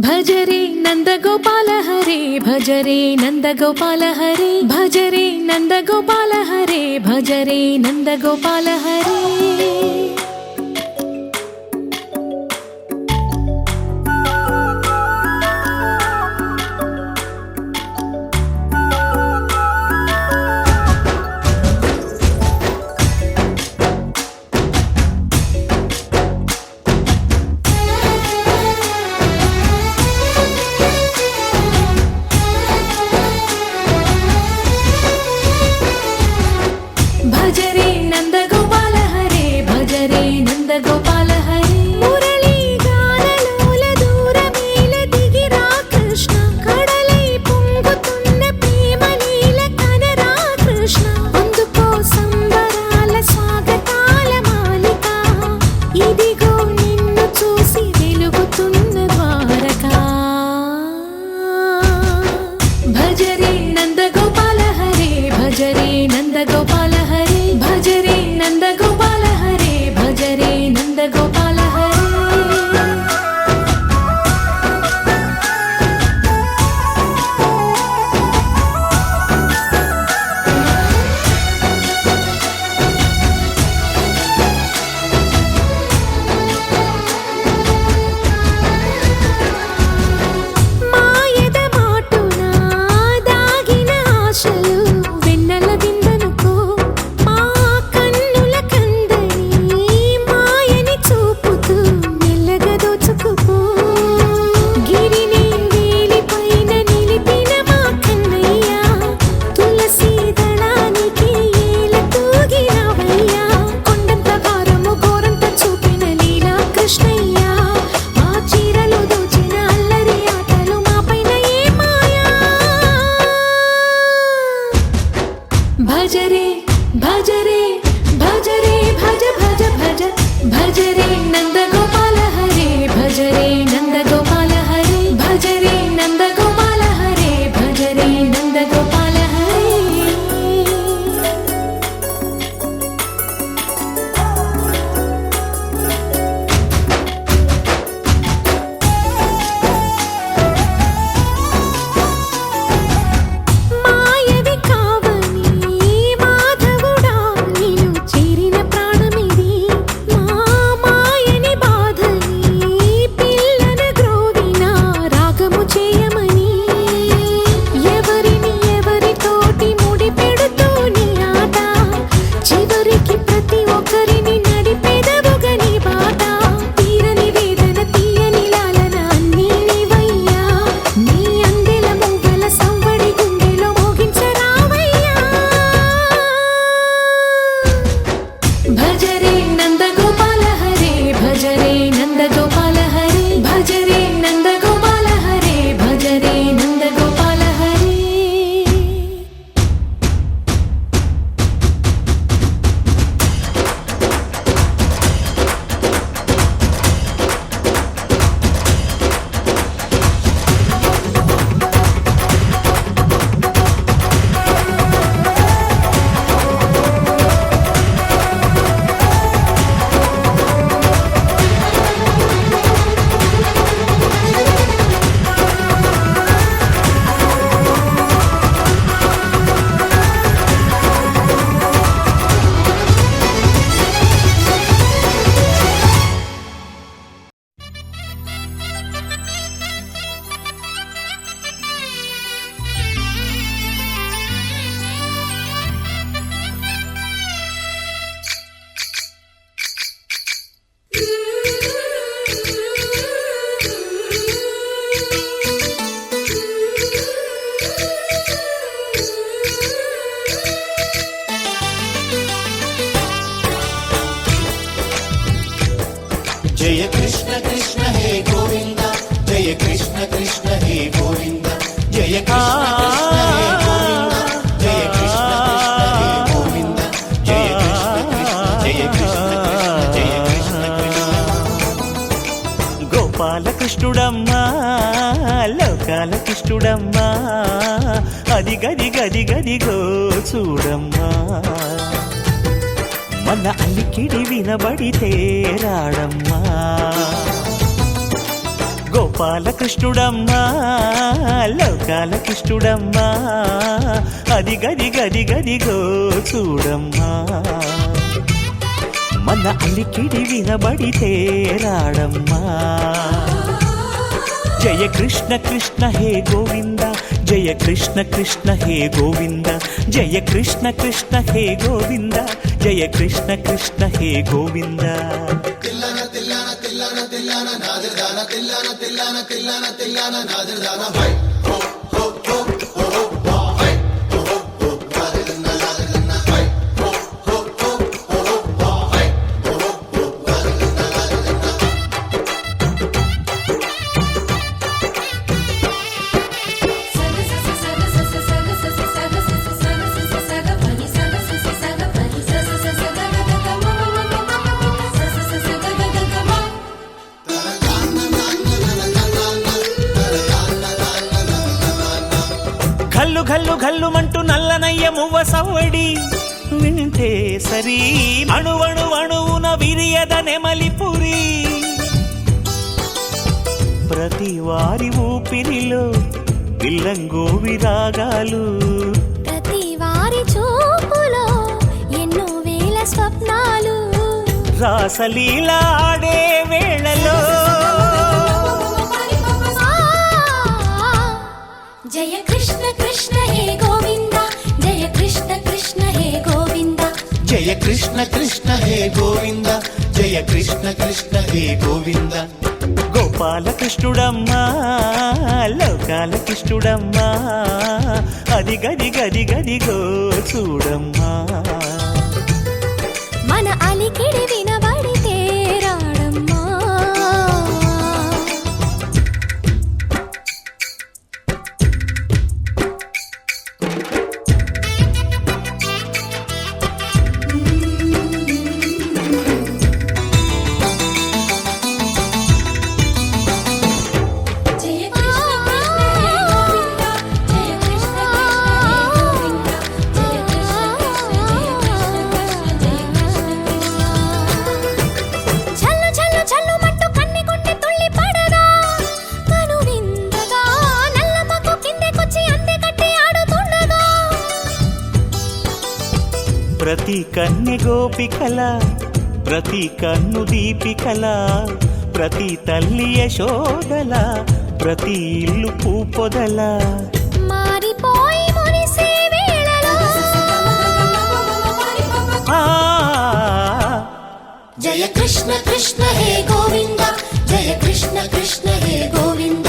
भजरे नंदगोपाल हरे भजरे नंदगोपाल हरे भजरे नंदगोपाल हरे भजरे नंदगोपाल हरे भजरे नंदगोपाल हरे भजरे జయ కృష్ణ కృష్ణ హే గోవింద జయ కృష్ణ కృష్ణ హే గోవింద జయ కృష్ణ కృష్ణ హే గోవింద జయ కృష్ణ కృష్ణ హే గోవింద జయ కృష్ణ కృష్ణ జయ కృష్ణ కృష్ణ గోపాల కృష్ణుడమ్మా లోకాల కృష్ణుడమ్మా అది గది గది గదిగో చూడమ్మా మన అలికిడి వినబడితే రాడమ్మా గోపాల కృష్ణుడమ్మా లోకాల కృష్ణుడమ్మా అది గది గది గదిగో చూడమ్మా మన అలికిడి వినబడితే రాడమ్మా జయ కృష్ణ కృష్ణ హే గోవింద జయ కృష్ణ కృష్ణ హే గోవింద జయ కృష్ణ కృష్ణ హే గోవింద జయ కృష్ణ కృష్ణ హే గోవింద తిల్లన తిల్లన తిల్లన తిల్లన నాదర్దాన తిల్లన తిల్లన తిల్లన తిల్లన నాదర్దాన హై హో హో హో హో హో హై హో హో హో నాదర్దాన నాదర్దాన హై హో హో హో హో హో హై హో హో హో నాదర్దాన ఘల్లు ఘల్లు ఘల్లుమంటూ నల్లనయ్య మువ్వ సవ్వడి వింటే సరి అణువణు అణువున విరియద నెమలిపురి ప్రతి వారి ఊపిరిలో పిల్లంగో విరాగాలు ప్రతి వారి చూపులో ఎన్నో వేల స్వప్నాలు రాసలీల ఆడే వేళలో జయ కృష్ణ కృష్ణ హే గోవింద జయ కృష్ణ కృష్ణ హే గోవింద జయ కృష్ణ కృష్ణ హే గోవింద జయ కృష్ణ కృష్ణ హే గోవింద గోపాల కృష్ణుడమ్మా లోకాల కృష్ణుడమ్మా అది గది గది గదిగో చూడమ్మా మన అలికిడి వినబడితే రాడమ్మా జయ కృష్ణ కృష్ణ హే గోవింద జయ కృష్ణ కృష్ణ జయ కృష్ణ కృష్ణ జయ కృష్ణ ఛల్లు ఛల్లు ఛల్లు మట్టు కన్ని కొండి తుళ్ళి పడదా కను విందగా నల్లమకు కిందకొచ్చి అందే కట్టి ఆడుతుండగా ప్రతి కన్నె గోపికల ప్రతి కన్ను దీపికల ప్రతి తల్లి యశోదల ప్రతి ఇల్లు పూపొదల మారిపోయి మురిసే వేళలో ఆ జయ కృష్ణ కృష్ణ హే గోవింద జయ కృష్ణ కృష్ణ హే గోవింద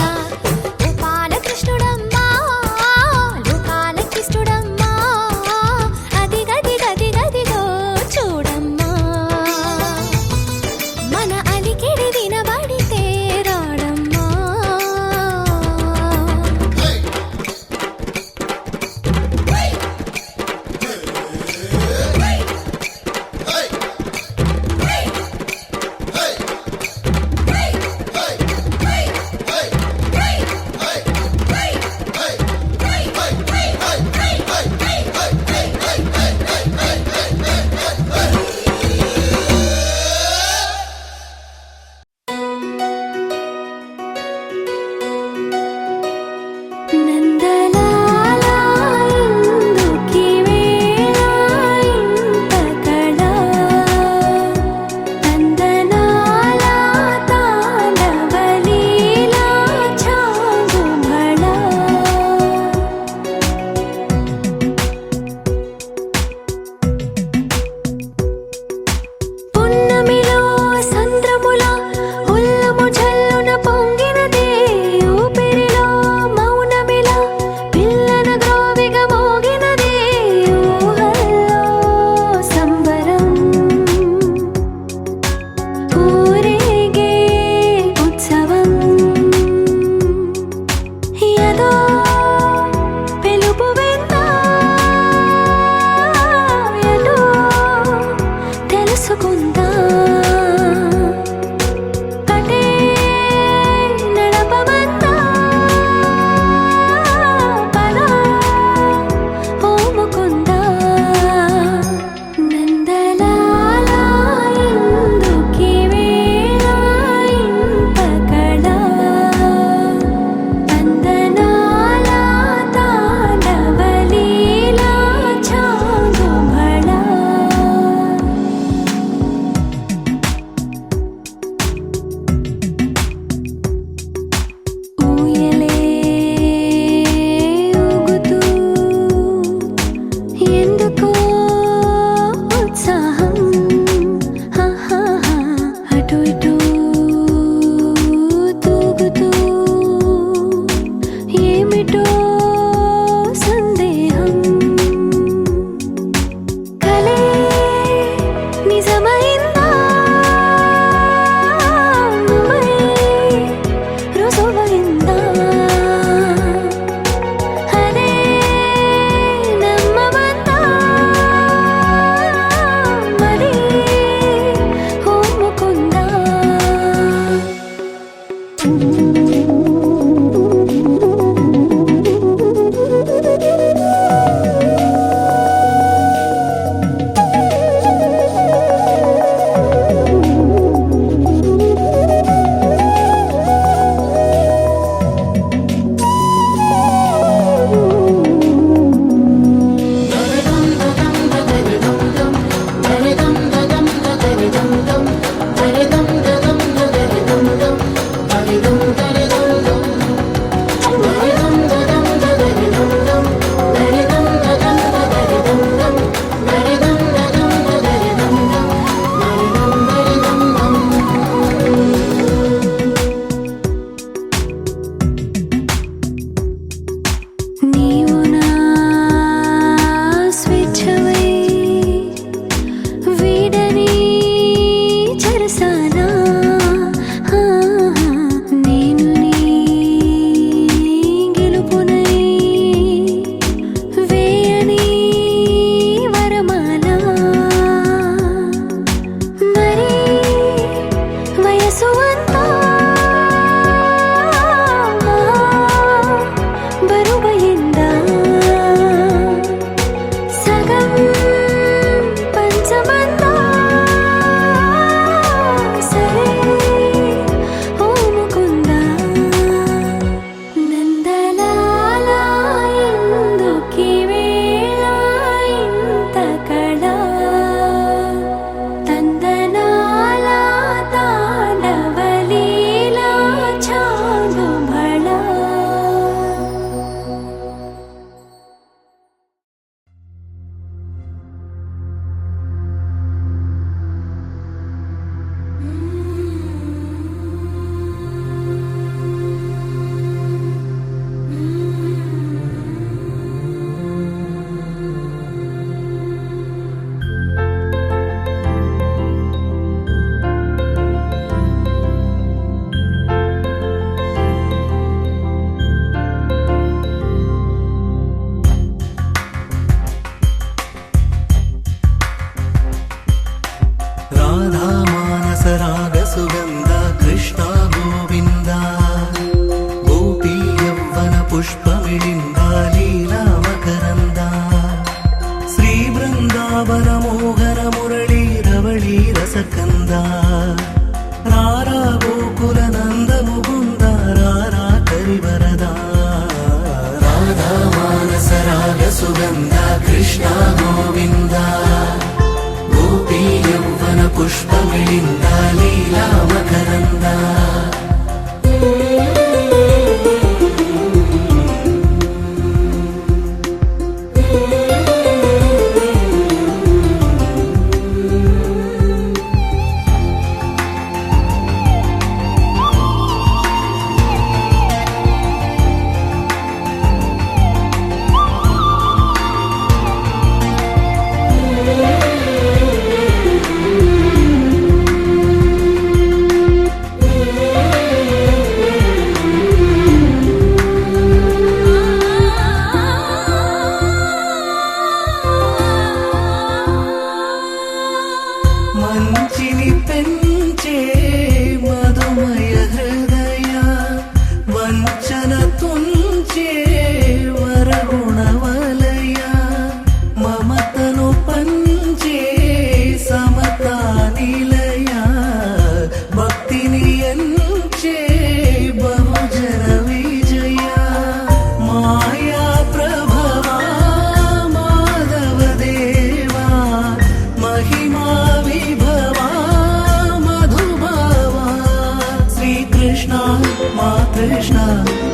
గోపాల కృష్ణుడమ్మా లోకాల కృష్ణుడమ్మా అది గది గది గదిగో చూడమ్మా మన అలికిడి వినబడితే రాడమ్మా మోహన మురళీ రవళీ రసకంద రారా గోకుల నంద ముకుంద రారా కరివరదా రాధా మానస రాగ సుగంధ కృష్ణ గోవింద గోపీ యౌవన పుష్పమిళింద లీలా మకరంద మంచిని పెంచే మధుమయ హృదయ వంచన తుంచే వరగుణవలయ మమతను పంచే సమతా నిలయ భక్తిని ఎంచే బహుజన విజయ మాయా ప్రభవా మాధవ దేవా మహిమా విభవా మధుభావా శ్రీకృష్ణ మా కృష్ణ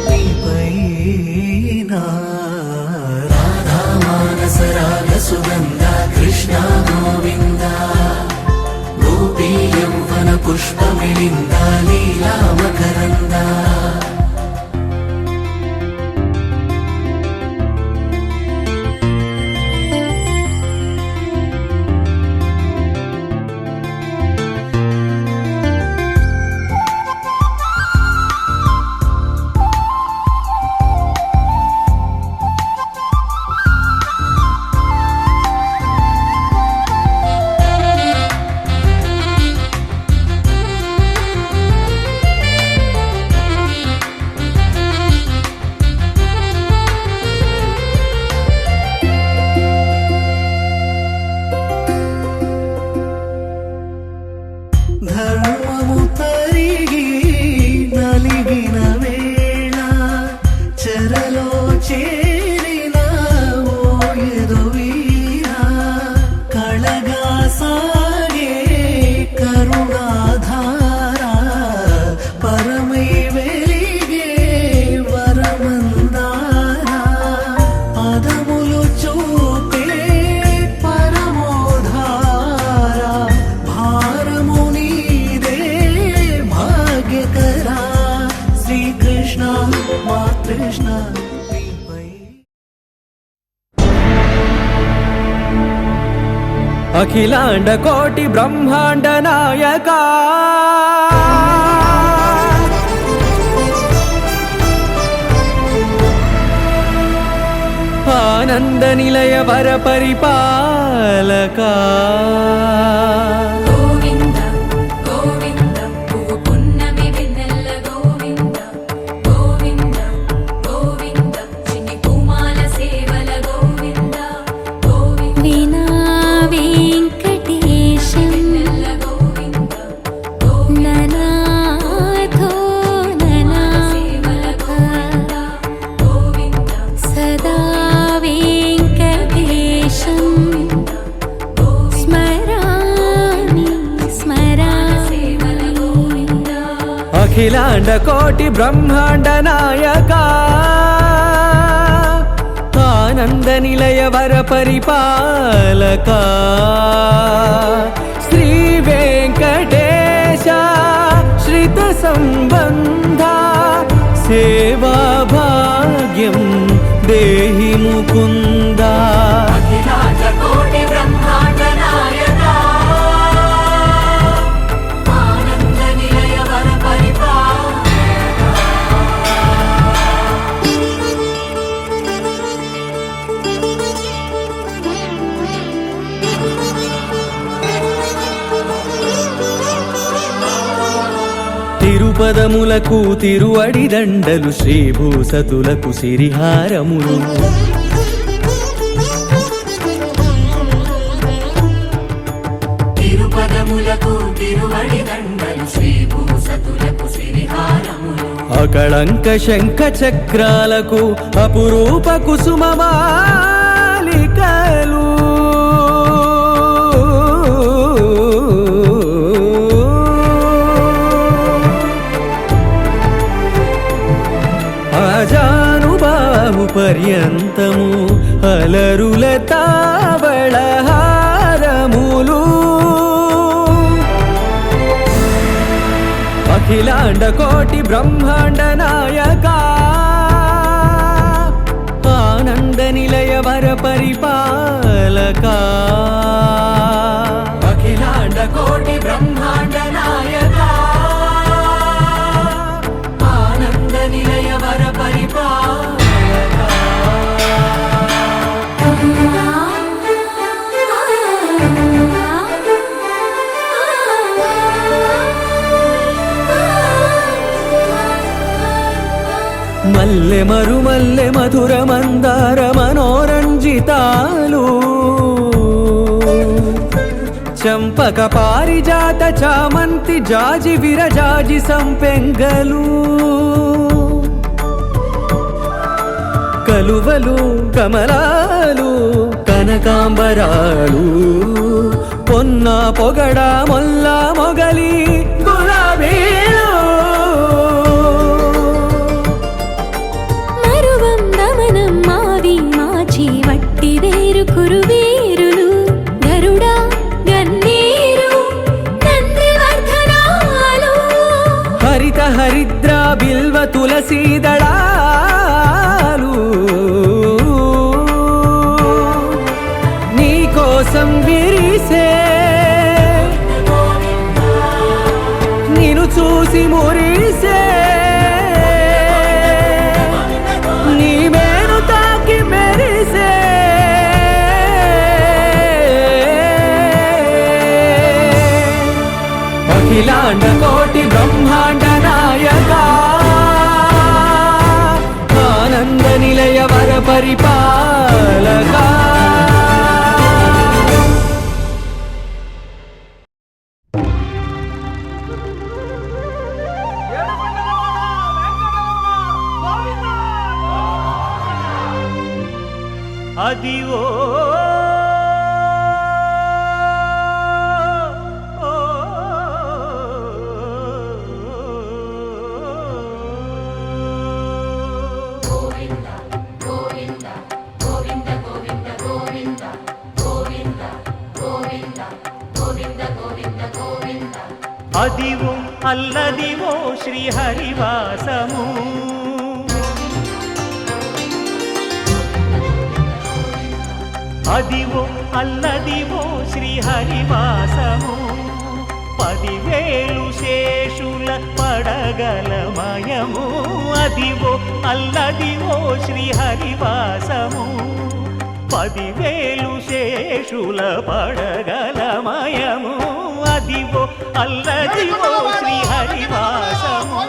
నీపైన రాధా మానస రాగ సుగంధ కృష్ణ గోవింద గోపీ యౌవన పుష్పమిళింద లీలా మకరంద ధర్మము తరిగి నలిగిన వేళ చెరలో చేరిన ఓయదు వీరా కళగా సాగే కరుణాధార పరమై వెలిగే వరమందార పదములు చూపే పరమోధార భారము నీదే భాగ్యకరా శ్రీకృష్ణ మా కృష్ణ నీపై అఖిలాండ కోటి బ్రహ్మాండ నాయక ఆనంద నిలయ వర పరిపాలక గోవింద గోవింద పువ్వు పున్నమి వెన్నెల గోవింద గోవింద గోవింద చిన్ని పూమాల సేవల గోవింద గోవింద వీణా వెంకటేశం వెన్నెల గోవింద ననాథో ననా సేవల గోవింద గోవింద సదా వెంకటేశం స్మరామి స్మరామి అఖిలాండ కోటి బ్రహ్మాండ నాయక ఆనంద నిలయ వర పరిపాలక శ్రీ వెంకటేశ శ్రిత సంబంధ సేవా భాగ్యం దేహి ముకుంద అఖిలాండ కోటి బ్రహ్మాండ నాయక ఆనంద నిలయ వర తిరుపదములకు తిరువడి దండలు శ్రీభూసతులకు సిరిహారములు తీరములకు తిరువడి దండలు శ్రీభూసతులకు సిరిహారములు అకళంక శంఖ చక్రాలకు అపురూప కుసుమమాలికలు ఆజానుబాహు పర్యంతము అలరుల తావళహారములు అఖిలాండ కోటి బ్రహ్మాండ నాయక ఆనంద నిలయ వర పరిపాలక అఖిలాండ కోటి బ్రహ్మాండ నాయక ఆనంద నిలయ వర మల్లె మరుమల్లె మధుర మందార మనోరంజితాలు చంపక పారిజాత చామంతి జాజి విరజాజి సంపెంగలు కలువలు కమలాలు కనకాంబరాలు పొన్న పొగడ మొల్ల మొగలి గులాబీలు మరువందమనం మావి మాచి వట్టి వేరు కురువేరులు గరుడా గన్నేరు నందివర్ధనాలు హరిత హరిద్ర బిల్వ తులసీదళాలు నీకోసం విరిసే నిన్ను చూసి మురిసే నీ మేను తాకి మెరిసే అఖిలాండ కోటి బ్రహ్మాండ నాయక ఆనంద నిలయ వర పరిపాలక అదివో అదివో అల్లదివో శ్రీహరివాసము అదివో అల్లదివో శ్రీహరివాసము 10,000 శేషుల పడగలమయము అదివో అల్లదివో శ్రీహరివాసము 10,000 శేషుల పడగలమయము అదివో అల్లదివో శ్రీహరివాసము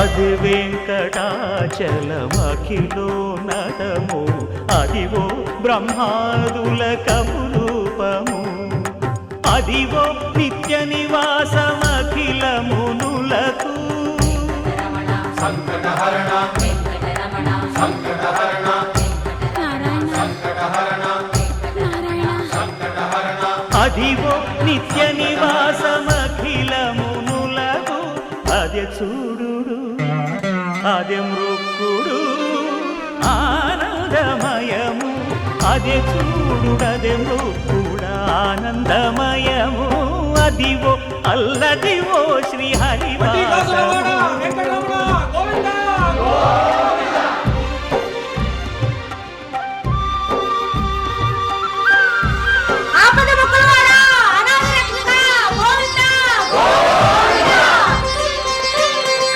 అది వెంకటాచలమఖిలో నటము అదివో బ్రహ్మాదుల కపురూపము అదివో నిత్య నివాసమఖిల మునులకు సంకటహరణ సంకటహరణ సంకటహరణ సంకటహరణ అదివో నిత్య నివాసమఖిల మునులకు అదే చూడు అదే మృక్కుడు ఆనందమయము అదే చూడు అదే మృక్కుడు ఆనందమయము అదివో అల్లదివో శ్రీహరివాసము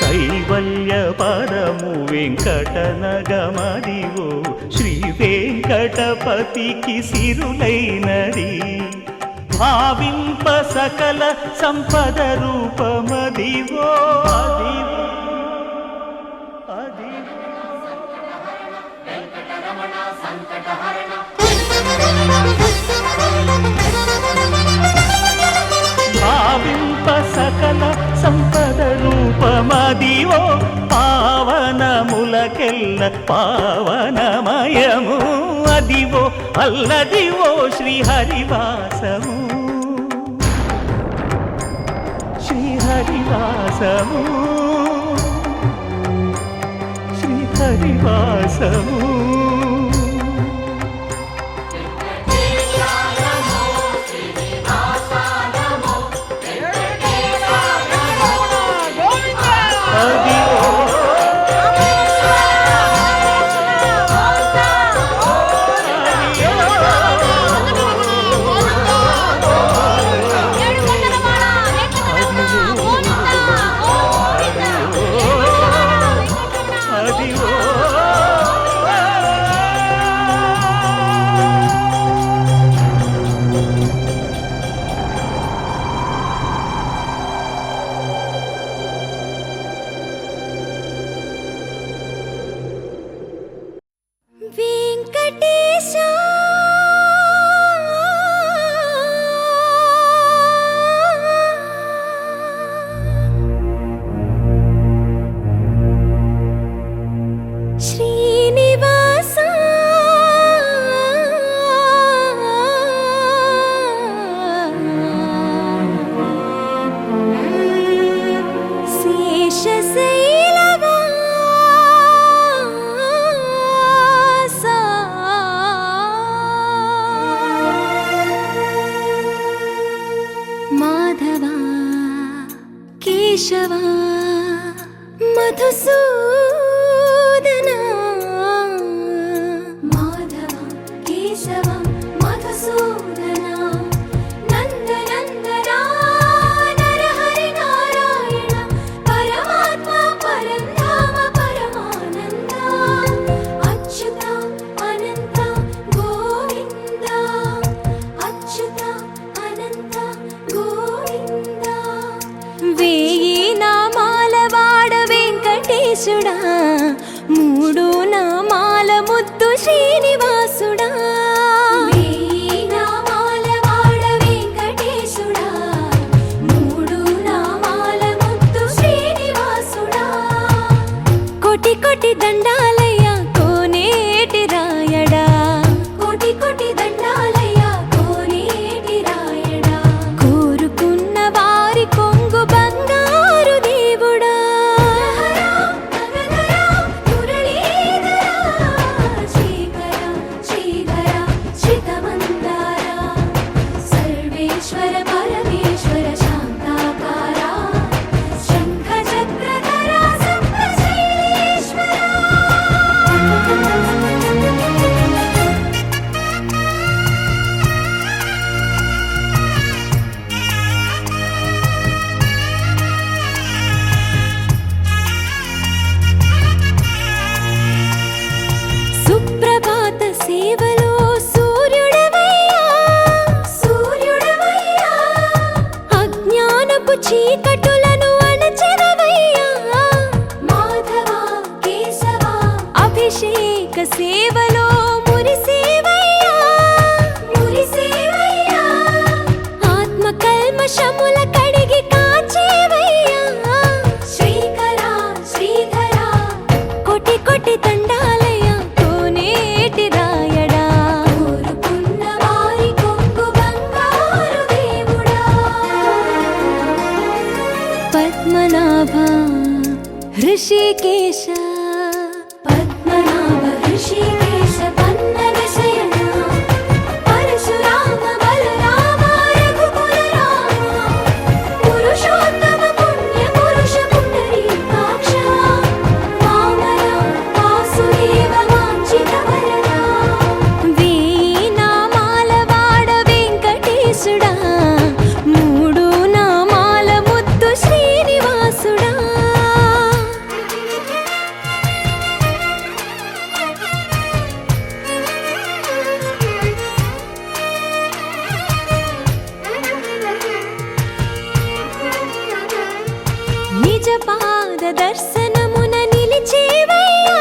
కైవల్య పదము వెంకటనగమదివో శ్రీ వెంకటపతికి సిరులైనది భావింప సకల సంపద రూపమదివో అదివో అదివో భావింప సకల సంపద రూపమదివో పావనములకెల్ల పావనమయము అదివో అల్లదివో శ్రీహరివాసము శ్రీహరివాసము శ్రీహరివాసము వెంకటేశా శ్రీనివాసా శేషశైలవాసా మాధవా కేశవా మధుసూదనా మాధవ కేశవ మధుసూదనా నందనందనా నరహరి నారాయణ పరమాత్మ పరంధామ పరమానంద అచ్యుత అనంత గోవింద అచ్యుత అనంత గోవింద వేయి నామాల వాడ వెంకటేశుడా మూడు నామాల ముద్దు శ్రీనివాసుడా వేయి నామాల వాడ వెంకటేశుడా మూడు నామాల ముద్దు శ్రీనివాసుడా కోటి కోటి దండాలయ్య కోనేటి రాయడా కోటి కోటి దండాలయ్య కోనేటి రాయడా కోరుకున్న వారి కొంగు బంగారు దేవుడా సర్వేశ్వర పరమేశ్వర శాంతాకారా శంఖ చక్రధరా సప్తశైలేశ్వరా సుప్రభాత సేవలో సూర్యుడవయ్యా సూర్యుడవయ్యా అజ్ఞానపు చీకటులను అణచెదవయ్యా మాధవ కేశవ అభిషేక సేవలో మురిసేవయ్యా మురిసేవయ్యా ఆత్మ కల్మషముల కడిగి కాచేవయ్యా శ్రీకరా శ్రీధరా కోటి కోటి దండాలయ కోనేటి రాయడా కోరుకున్న వారి కొంగు బంగారు దేవుడా పద్మనాభ హృషికేశ పద్మనాభ హృషికేశ పన్నగ శయన పరశురామ బలరామ రఘుకుల రామ పురుషోత్తమ పుణ్య పురుష పుండరీకాక్ష వామన వాసుదేవ వాంఛిత వరదా వేయి నామాల వాడ వెంకటేశుడా మూడు నామాల ముద్దు శ్రీనివాసుడా దర్శనమున నిలిచేవయ్యా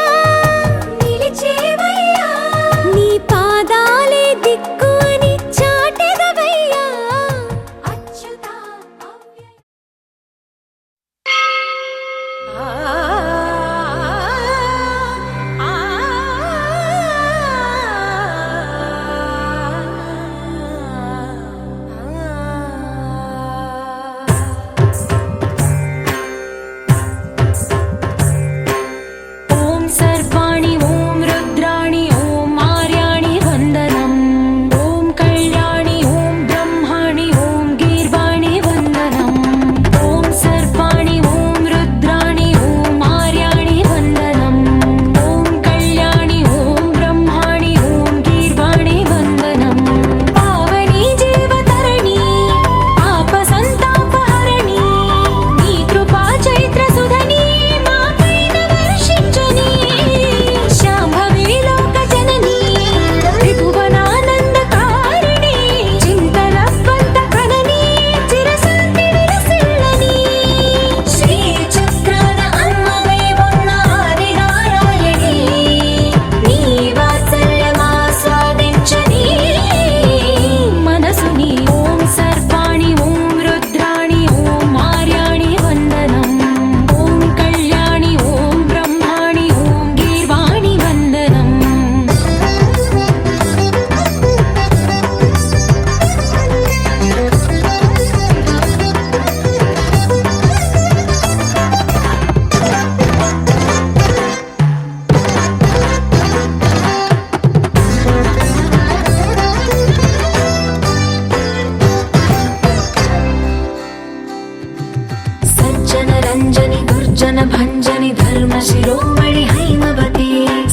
నిలిచేవయ్యా నీ పాదాలే దిక్కు అని చాటెదవయ్యా అచ్యుతా ఓం సర్వాణి ఓం రుద్రాణి ఓం ఆర్యాణి వందనం ఓం కళ్యాణి ఓం బ్రహ్మాణి ఓం గీర్వాణి వందనం ఓం సర్వాణి ఓం రుద్రాణి ఓం ఆర్యాణి వందనం ఓం కళ్యాణి ఓం బ్రహ్మాణి ఓం గీర్వాణి వందనం పావని జీవతరణి పాప సంతాపహరణి నీ కృపా చైత్ర సుధని మా పైన వర్షించని శాంభవి లోక జనని త్రిభువనానందకారిణి చింతరవ్వంత కనని చిరశాంతి విలసిల్లని శ్రీ చక్రాన అమ్మవై ఉన్న ఆదినారాయణి నీ వాత్సల్యమాస్వాదించని మనసుని ఓం సర్వాణి ఓం రుద్రాణి ఓం ఆర్యాణి వందనం ఓం కళ్యాణి ఓం బ్రహ్మాణి ఓం గీర్వాణి వందనం సజ్జన రంజని దుర్జన భంజని ధర్మ శిరోమణి హైమవతి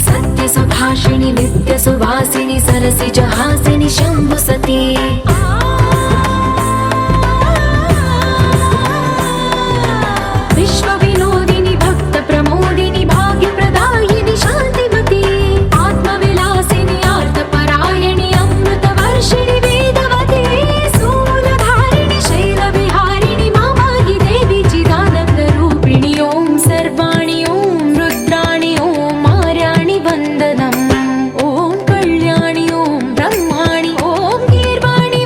సత్య సుభాషిణి నిత్య సువాసిని సరసిజ హాసిని శంభు సతీ విశ్వ వినోదిని భక్త ప్రమోదిని భాగ్య ప్రదాయిని శాంతిమతి ఆత్మ విలాసిని ఆర్తపరాయణి అమృత వర్షిణి వేదవతి శూలధారిణి శైల విహారిణి మామాగి దేవి చిదానంద రూపిణి ఓం సర్వాణి ఓం రుద్రాణి ఓం ఆర్యాణి వందనం ఓం కళ్యాణి ఓం బ్రహ్మాణి ఓం గీర్వాణి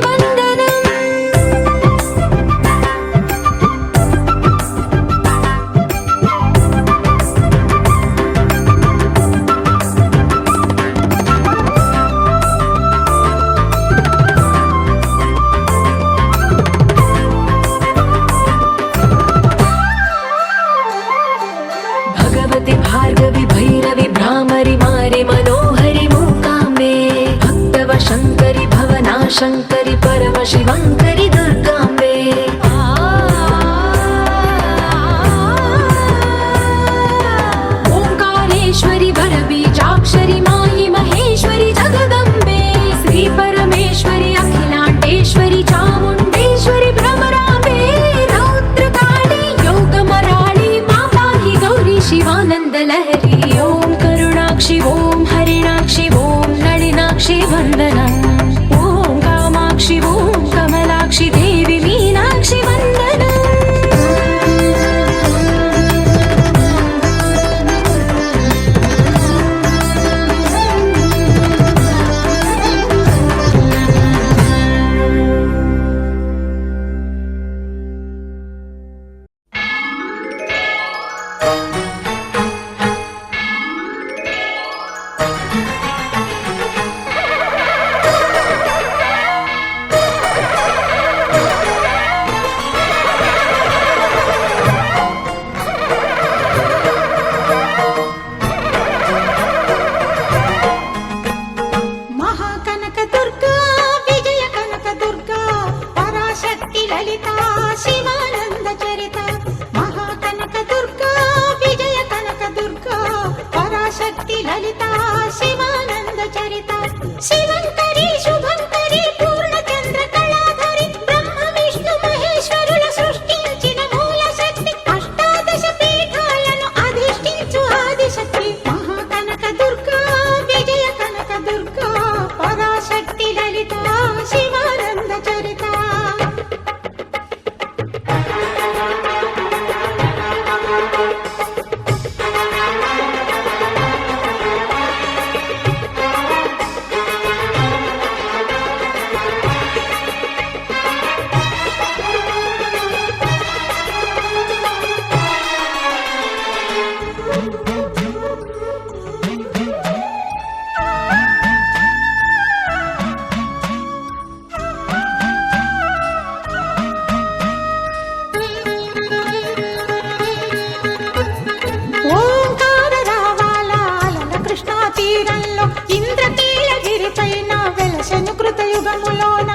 వనములోన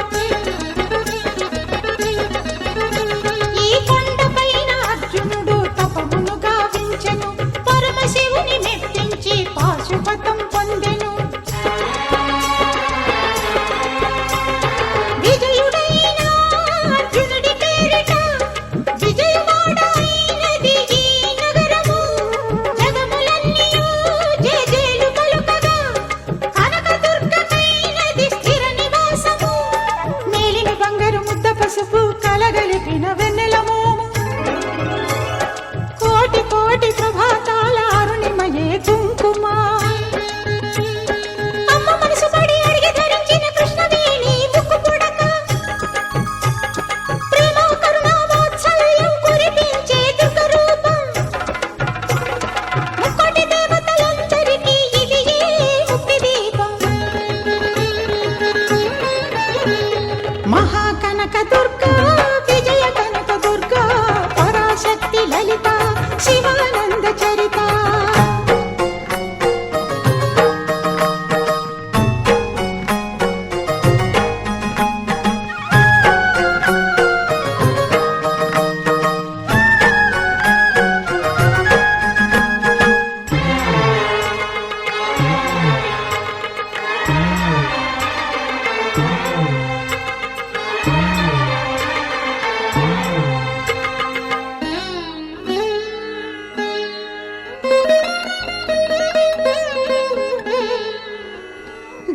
ఈ కొండపైన అర్జునుడు తపమును గావించెను పరమశివుని మెప్పించి పాశుపతం పొందెను విజయుడైన అర్జునుడి పేరిట విజయవాడ అయినది ఈ నగరము జగములన్నీయు జేజేలు పలుకగా కనకదుర్గమైనది స్థిర నివాసము మేలిమి బంగారు ముద్ద పసుపు కలగలిపిన వెన్నెల మోము కోటి కోటి ప్రభాతాల అరుణిమయే కుంకుమ అమ్మ మనసు పడి అడిగి ధరించిన కృష్ణవేణి ముక్కు పుడక ప్రేమ కరుణ వాత్సల్యం కురిపించే దుర్గ రూపం ముక్కోటి దేవతలందరికీ ఇది ఏ ముక్తి దీపం మహాకనక దుర్గా విజయ కనక దుర్గా పరాశక్తి లలిత శివానంద చరిత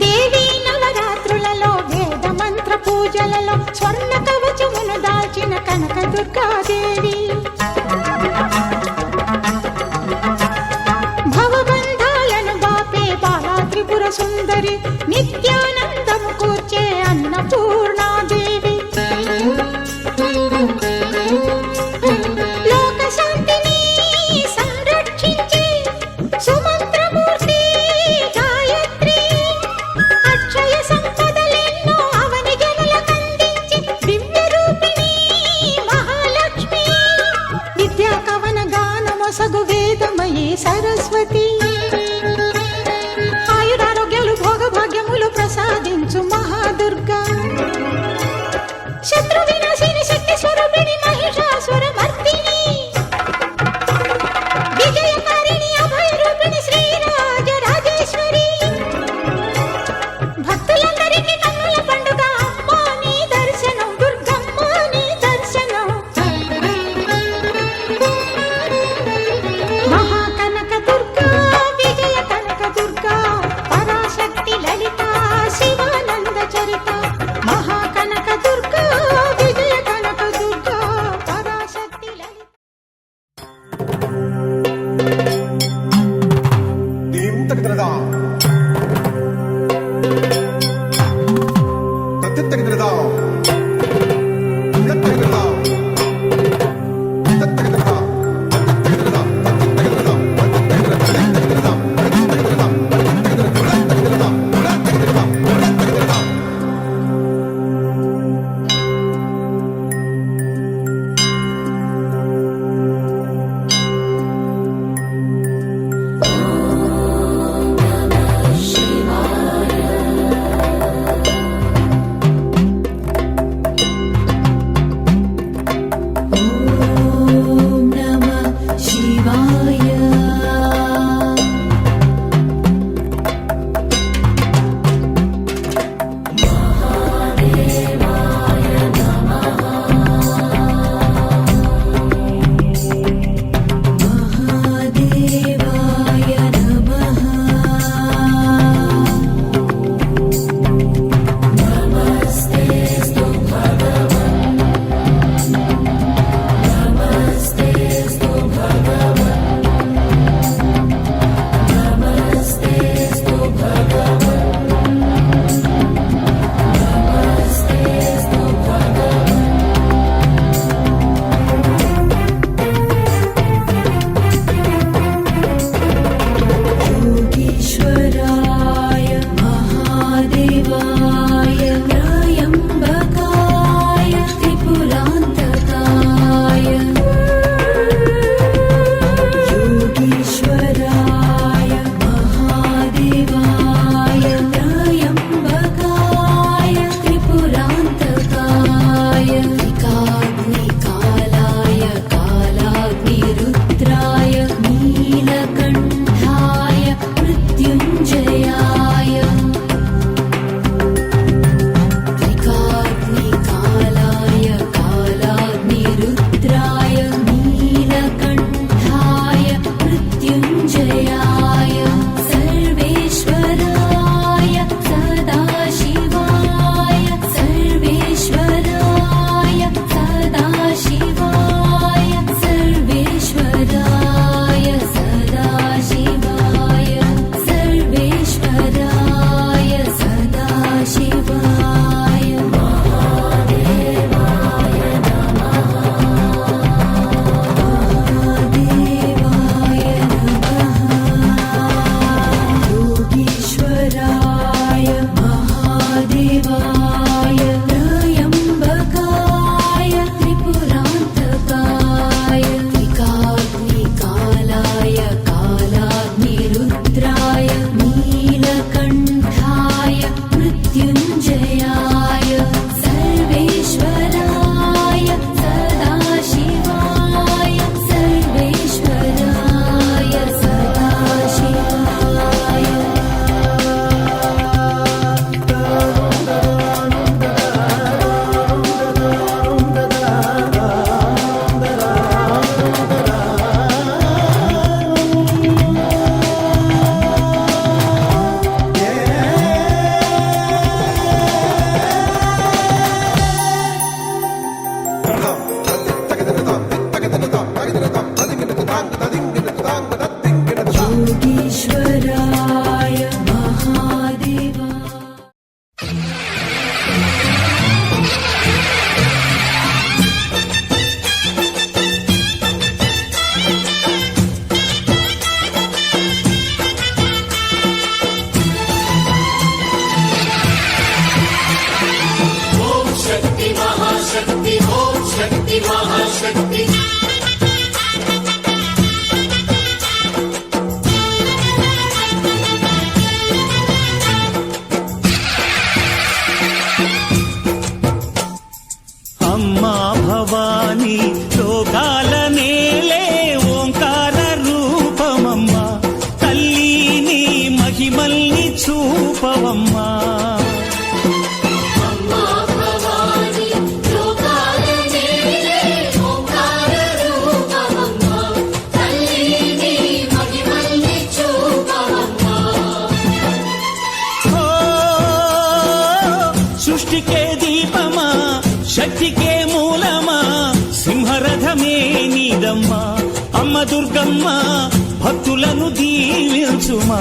దేవీ నవరాత్రులలో వేద మంత్ర పూజలలో స్వర్ణ కవచమును దాల్చిన కనక దుర్గాదేవి భవబంధాలను బాపే బాలా త్రిపుర సుందరి నిత్యానందము కూర్చే అన్నపూర్ణాదేవి లోక శాంతిని సంరక్షించే సుమంత్రమూర్తి గాయత్రి అక్షయ సంపదలెన్నో అవని జనులకందించి దివ్య రూపిణి మహాలక్ష్మి విద్యా కవన గానమొసగు వేదమయీ సరస్వతి ఆయురారోగ్యాలు భోగభాగ్యములు ప్రసాదించు మహాదుర్గా శత్రు వినాశిని శక్తి స్వరూపిణి మహిషాసుర మర్దిని విజయకారిణి అభయ రూపిణి శ్రీరాజ రాజేశ్వరి భక్తులందరికీ కన్నుల పండుగ అమ్మా నీ దర్శనం దుర్గమ్మ నీ దర్శనం మహాకనక దుర్గా योगीश्वराय महादेवा ఓం శక్తి మహాశక్తి ఓం శక్తి మహాశక్తి అమ్మా భవానీ లోకాల నేలే ఓంకార రూపమమ్మా తల్లిని మహిమల్ని చూపవమ్మా అమ్మా భవాని లోకాల నేలే ఓంకార రూపమమ్మా తల్లిని మహిమల్ని చూపవమ్మా ఓ సృష్టికే దీపమా శక్తికే మూలమా సింహరథమే నీదమ్మా అమ్మ దుర్గమ్మ భక్తులను దీవించుమా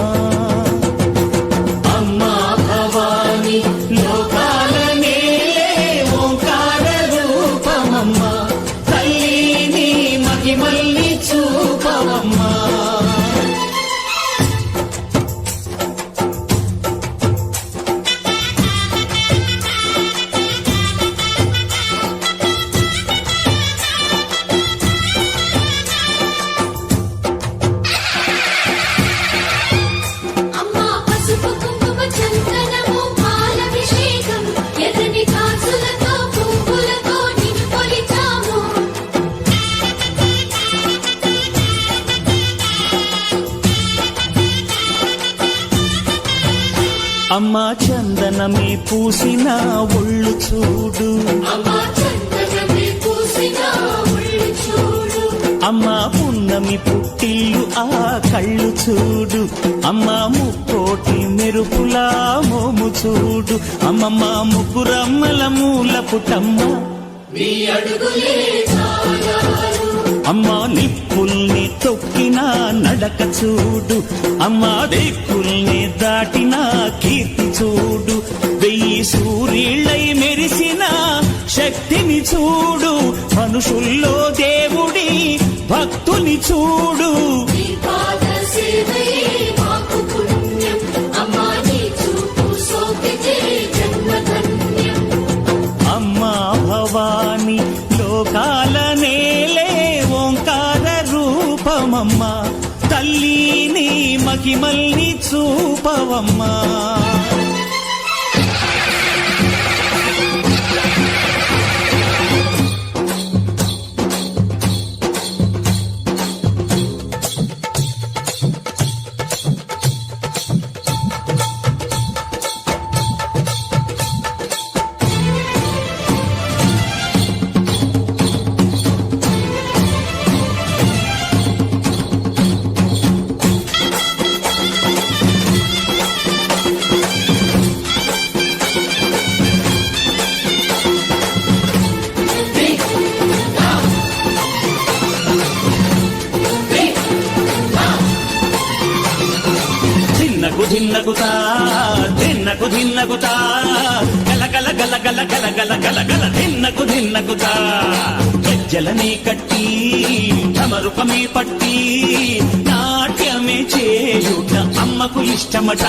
అమ్మా భవాని లోకాల నేలే ఓంకార రూపమమ్మా తల్లిని మహిమల్ని చూపవమ్మా అమ్మా పసుపు కుంకుమ చందనము పాలభిషేకం ఎర్రని కాసులతో పువ్వులతో నిన్ను కొలిచాము అమ్మా చందనమే పూసిన ఒళ్ళు చూడు అమ్మా చందనమే పూసిన ఒళ్ళు చూడు అమ్మా పున్నమి పుట్టిల్లు ఆ కళ్ళు చూడు అమ్మా ముక్కోటి మెరుపులా మోము చూడు అమ్మమ్మ ముగ్గురమ్మల మూల పుటమ్మ నీ అడుగులే చాలారు అమ్మా నిప్పుల్ని తొక్కిన నడక చూడు అమ్మా దిక్కుల్ని దాటిన కీర్తి చూడు వెయ్యి సూర్యుళ్ళై మెరిసిన శక్తిని చూడు మనుషుల్లో దేవుడి భక్తుని చూడు నీ పాద సేవయే మాకు పుణ్యం అమ్మా నీ చూపు సోకితే జన్మధన్యం అమ్మా భవాని లోకాల నేలే ఓంకార రూపమమ్మా తల్లిని మహిమల్ని చూపవమ్మా ధిన్నగుతా ధిన్నగుతా గల గల గల గల గల గల గల గల ధిన్నగుతా గజ్జలనే కట్టి తమరుపమే పట్టి నాట్యమే చేయుట అమ్మకు ఇష్టమట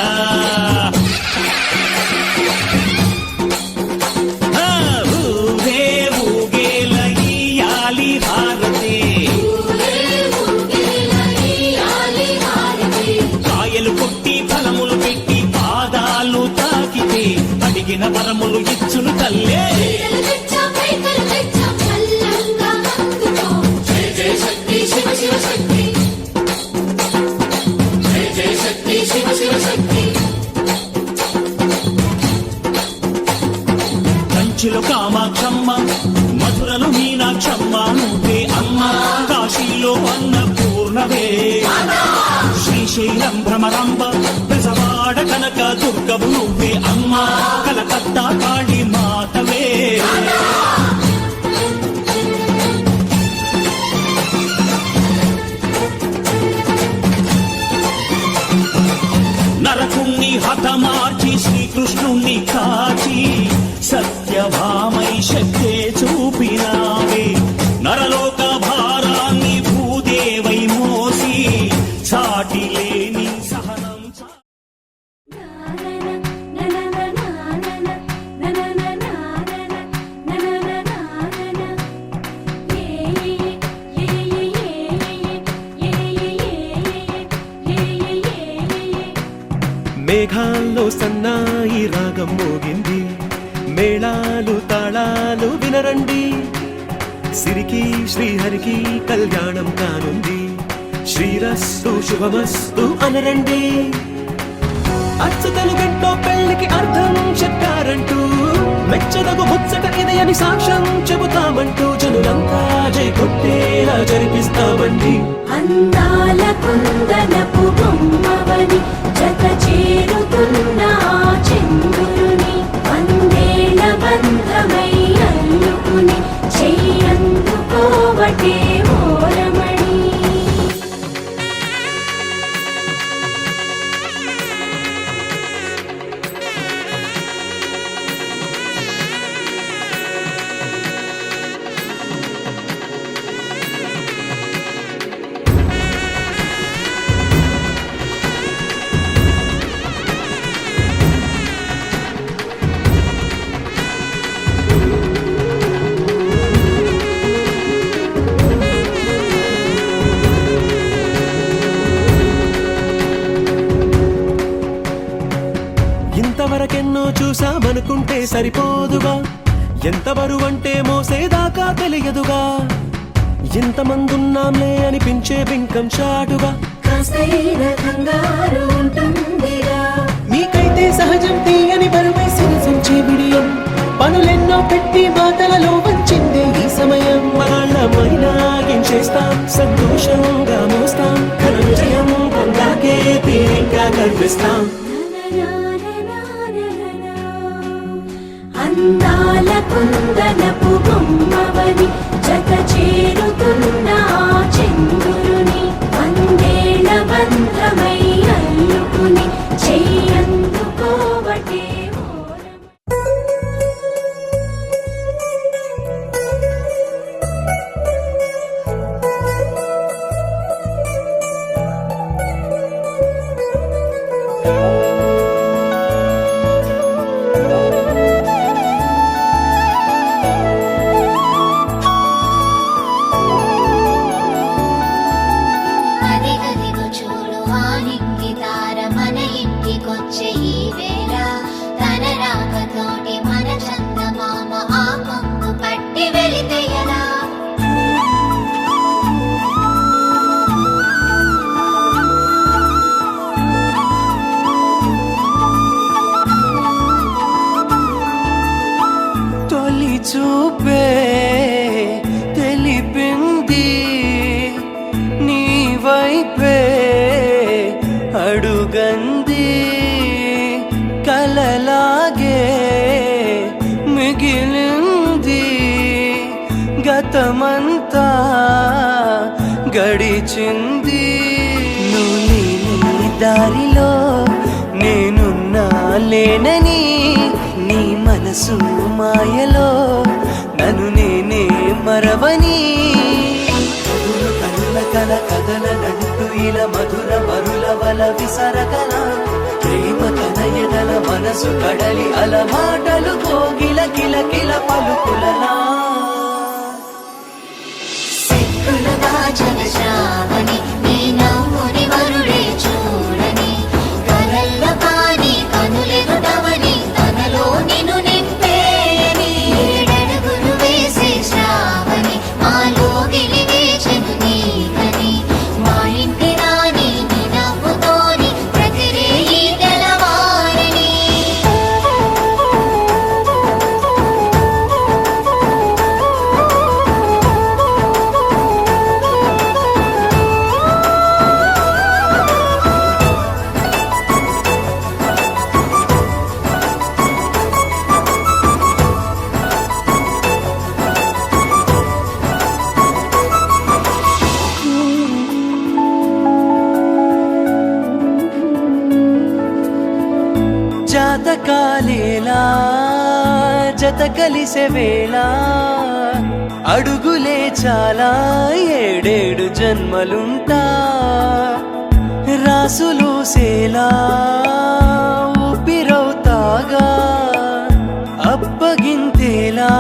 ఊగే ఊగేల ఇయ్యాలి భారతే కాయలు కొట్టి ఫలములు పెట్టి పాదాలు తాకితే అడిగిన వరములు ఇచ్చును తల్లే జయ జయ శక్తి శివ శివ శక్తి జయ జయ శక్తి శివ శివ శక్తి కంచిలో కామాక్షమ్మ మధురలో మీనాక్షమ్మ నువ్వే అమ్మ కాశీలో అన్నపూర్ణవే శ్రీశైలం భ్రమరాంబ పెసవాడ కనక దుర్గవు నువ్వే అమ్మ కలకత్తా కాళీ మాతవే మేఘాల్లో సన్నాయి రాగం మోగింది, మేళాలు తాళాలు వినరండి, సిరికి శ్రీహరికి కళ్యాణం కానుంది, శ్రీరస్తు శుభమస్తు అనరండి. అచ్చతలు గంటో పెళ్లికి అర్థం చెప్పారంటూ, మెచ్చదగు ముచ్చట ఇది అని సాక్ష్యం చెబుతామంటూ, జనులంతా జై కొట్టేలా జరిపిస్తామండి. అందాల కుందనపు బొమ్మవని జత చేరుతున్న చంద్రుని, వందేళ్ల బంధమై అల్లుకుని చెయ్యందుకోవటే ఓరమణి. ఇంతవరకెన్నో చూసామనుకుంటే సరిపోదుగా, ఎంత బరువంటే మోసేదాకా తెలియదుగా, ఇంతమందున్నాంలే అనిపించే బింకం చాటుగా, కాస్తైన కంగారు ఉంటుందిగా. మీకైతే సహజం తీయని బరువై సిరిసంచే బిడియం, పనులెన్నో పెట్టి మాటలలో వంచిందే ఈ సమయం. వాళ్ళమైనా ఏం చేస్తాం, సంతోషంగా మోస్తాం, ఘన విజయం పొందాకే తీరిగ్గా కనిపిస్తాం. అందాల కుందనపు బొమ్మవని జత చేరుతున్న చంద్రుని, వందేళ్ల బంధమై అల్లుకుని చెయ్యందుకోవటే అదిగదిగో చూడు ఆ నింగి తార మన ఇంటికొచ్చే ఈ వేళ, తన రాకతోటి మన చందమామ ఆ కొంగు పట్టి వెళితే ఎలా. తొలి చూపే తెలిపింది, నీ వైపే అడుగంది, కలలాగే మిగిలింది, గతమంతా గడిచింది. నువ్వు లేని దారిలో నేనున్నా లేనని, నీ మనసు మాయలో నన్ను నేనే మరవని, కనుల కల కథల నంటూ ఇలా మధుర మరుల వల విసరకన, ప్రేమ కనయదల మనసు కడలి అల మాటలు కోగిల కిల కిల పలుకులలా. సిక్కులుగా జనశ్రావణి నీ నవ్వుని వరుడే చూడని, కలల్లో కాని కనులెదుటవని తనలో నిన్ను నింపేని, ఏడడుగులు వేసే శ్రావణి మాలో గిలివేచెను నీకని, మా ఇంటి రాణి నీ నవ్వుతోని ప్రతిరేయి తెలవారని. జాతకాలేలా జత కలిసే వేళ, అడుగులే చాలా ఏడేడు జన్మలుంటా, రాసులు సేలా ఊపిరవుతాగా, అప్పగింతేలా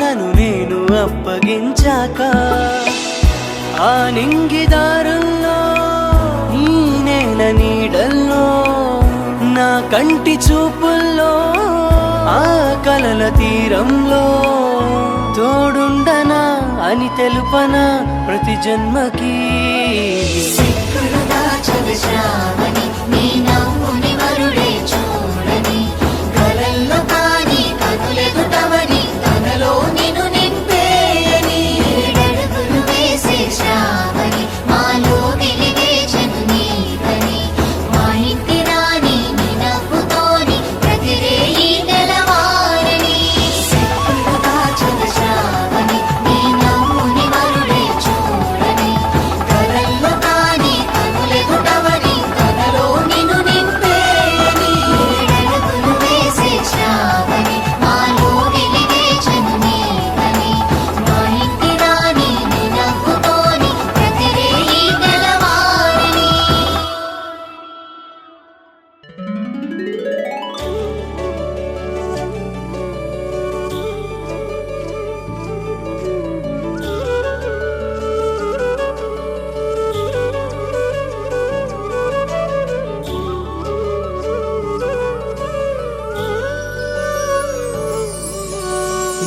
నన్ను నేను అప్పగించాక, ఆ నింగిదారుల్లో ఈ నేల నీడల్లో నా కంటి చూపుల్లో ఆ కలల తీరంలో తోడుండనా అని తెలుపనా ప్రతి జన్మకి. సిక్కులు దాచని శ్రావణి నీ నవ్వుని వరుడే చూడని కలల్లో కాని కనులెదుటవని తనలో నిన్ను నింపేయని ఏడడుగులు వేసే శ్రావణి మాలో వెలిగేచను నీకని మా ఇంటి రాణి నీ నవ్వుతోని ప్రతిరేయి తెలవారని. సిక్కులు దాచని శ్రావణి నీ నవ్వుని వరుడే చూడని కలల్లో కాని కనులెదుటవని తనలో నిన్ను నింపేయని ఏడడుగులు వేసే శ్రావణి మాలో వెలిగేచను నీకని మా ఇంటి రాణి నీ నవ్వుతోని ప్రతిరేయి తెలవారని.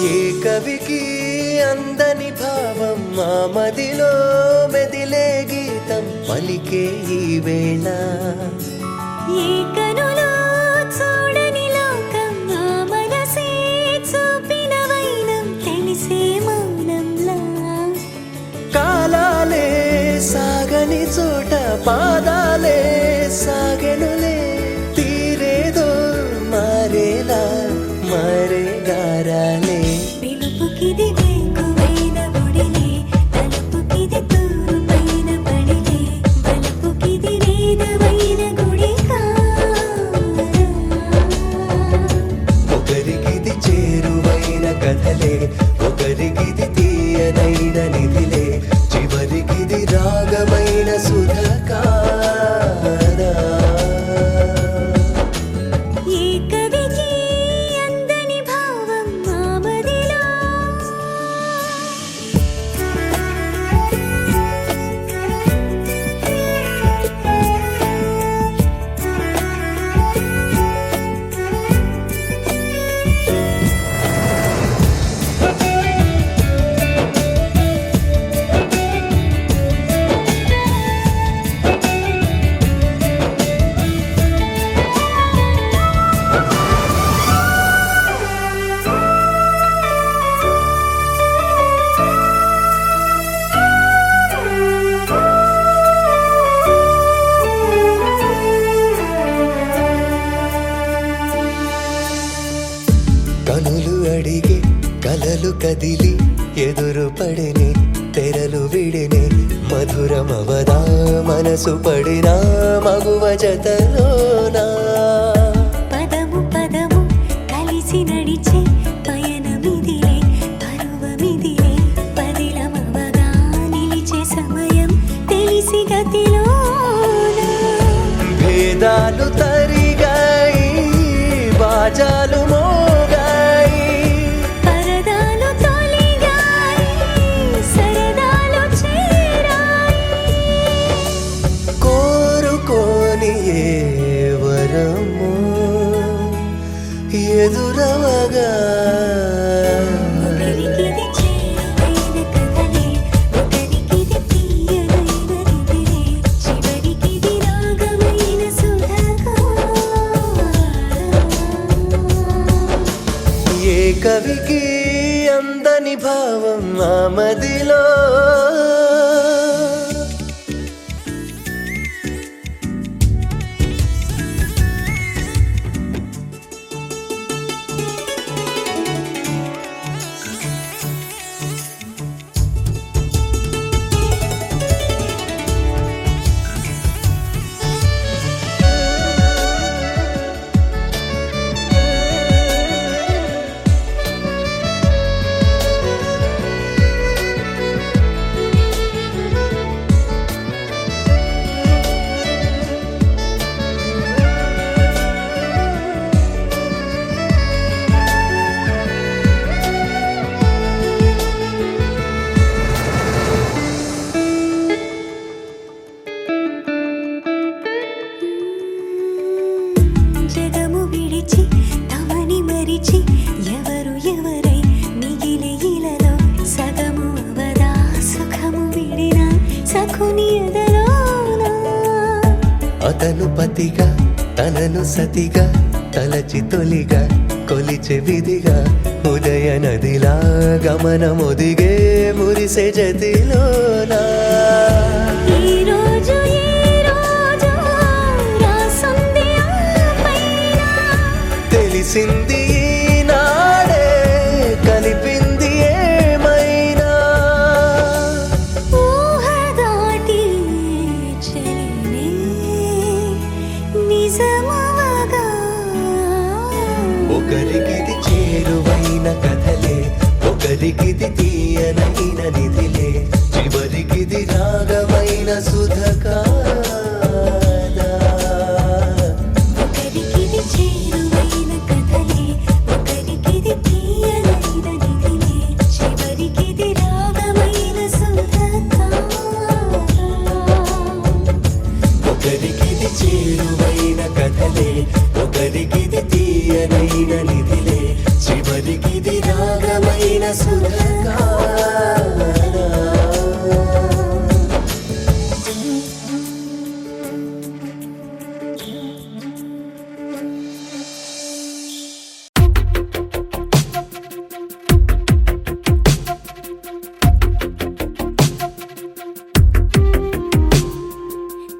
ఏ కవికి అందని భావం మా మదిలో మెదిలే గీతం పలికే ఈ వేళ. ఏ కనులో చూడని లోకం ఆ మనసే చూపిన వైనం తెలిసే మౌనంలా. కాలాలే సాగని చోట పాదాలే సాగెనులే తీరేదో మారేలా మారే గారాలే. పిలుపుకిది వేకువైన గుడిలే తలుపుకిది తూరు పైన పడిలే బలుపుకిది వేదమైన గుడి కాదా. ఒకరికిది చేరువైన కథలే ఒకరికిది తీయనైన నిధిలే చివరికిది రాగమైన సుధకారా. ఏ కవికి అందని భావం మా మదిలో. కనులు అడిగే కలలు కదిలి ఎదురు పడినే తెరలు విడినే మధురమవదా మనసు పడినా మగువ జతలోనా. పదము పదము కలిసి నడిచే పయనమిదిలే పరువమిదిలే పదిలమవగా నిలిచే సమయం తెలిసి గతిలోనా. భేదాలు తరిగాయి బాజాలు మోగాయి పరదాలు తొలిగాయి సరదాలు చేరాయి. కోరుకోని ఏ వరము ఎదురవగా. ఒకరికిది చేరువైన కథలే ఒకరికిది తీయనైన నిధిలే చివరికిది రాగమైన సుధకారా. ఏ కవికి అందని భావం మా మదిలో. సఖుని ఎదలోనా అతను పతిగా తనను సతిగా తలచి తొలిగా కొలిచె విధిగా ఉదయ నదిలా గమనమొదిగే మురిసె జతిలోనా ఈ రోజు రాసుంది ఆ పైన తెలిసింది నాడే కలిపింది ఏమైనా ఊహ దాటి చెలినే నిజమవగా ఒకరికిది చేరువైన కథలే ఒకరికిది తీయనైన నిధిలే చివరికిది రాగమైన సుధ కాదా ఒకరికిది చేరువైన కథలే ఒకరికిది తీయనైన నిధిలే చివరికిది రాగమైన సుధ కాదా ఒకరికిది చేరువైన కథలే ఒకరికిది తీయనైన నిధిలే చివరికిది రాగమైన సుధ కాదా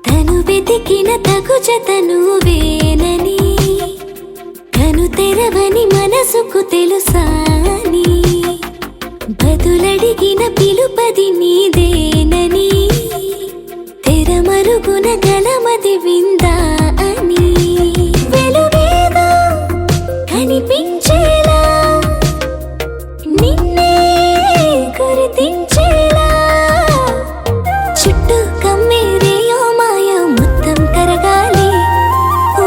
తను వెతికిన తగు జతను వేనని కను తెరవని మనసుకు తెలుసాని బదులడిగిన పిలుపది నీదేనని తెరమరుగున గలమది విందా అని వెలుగేదో కనిపించేలా నిన్నే గుర్తించేలా చుట్టూ కమ్మేరేయో మాయ మొత్తం కరగాలి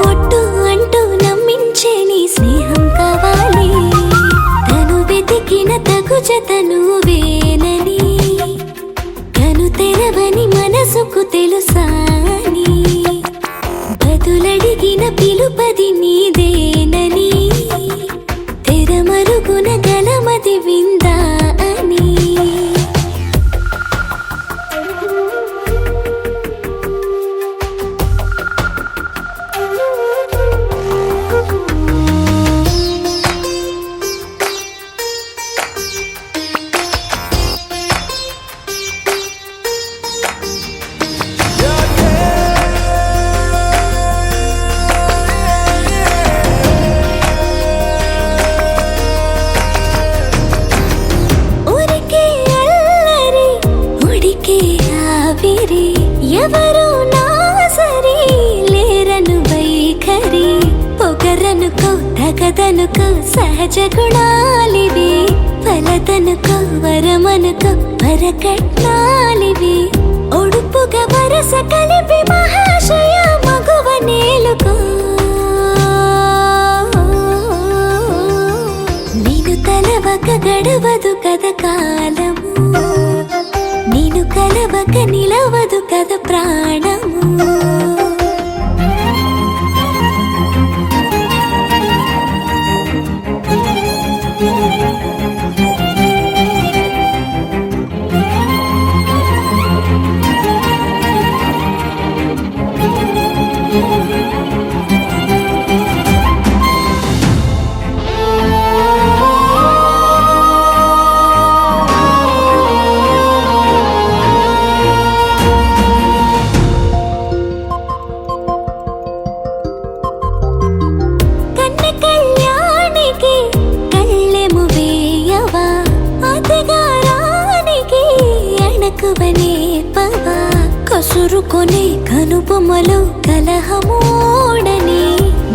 ఒట్టు అంటూ నమ్మించే నీ స్నేహం కావాలి తను వెతికిన తగు జతను వేనని కను తెరవని మనసుకు తెలుసాని బదులడిగిన పిలుపది నీదేనని తెరమరుగున గలమది విందా అని ఊరికే అల్లరి ఉడికే ఆవిరి ఎవరు నా సరి లేరను వైఖరి పొగరనుకో తగదనుకో సహజ గుణాలివి ఫలదనుకో వరమనుకో వరకట్నాలివి ఒడుపుగా వరస కలిపి మహాశయ మగువ నేలుకో నేను తలవక గడవదు కద కాలము నేను కలవక నిలవదు కద ప్రాణము కన్నె కళ్యాణికి కళ్ళెము వేయవా అతగారానికి అణకువనే పవా కసురుకొనే కనుబొమ్మలో కలహమోడని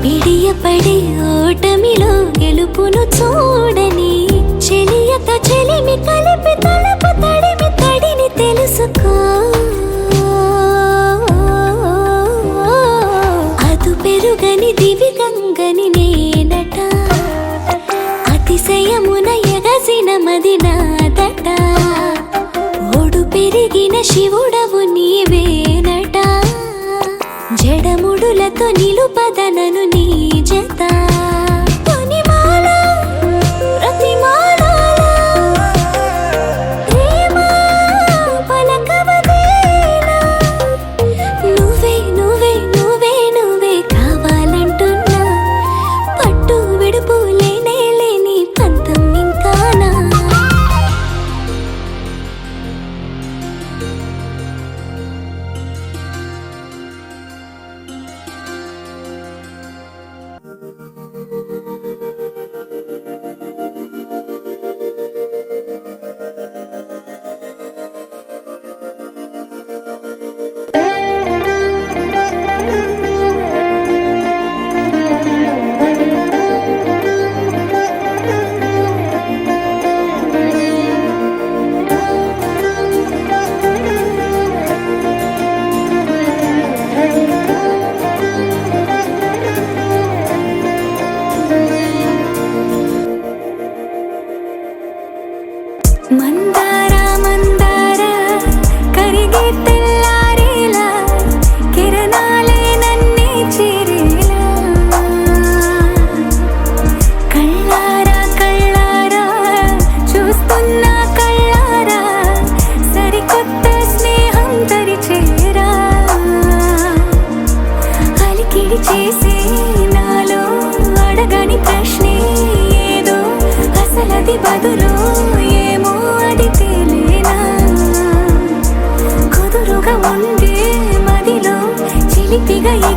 బిడియపడే ఓటమిలో గెలుపును చూడని చెలియతో చెలిమి కలిపి తలపు తడిమి తడిని తెలుసుకో అదు పెరుగని దివి గంగని నేనట అతిశయమున ఎగసిన మది నాదట ఓడు పెరిగిన శివుడవు నీవేనట జడముడులతో నిలుపదనను నీ జత పొనిమాల ప్రతిమాల ప్రేమ పలకవదే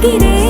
ఎగిరే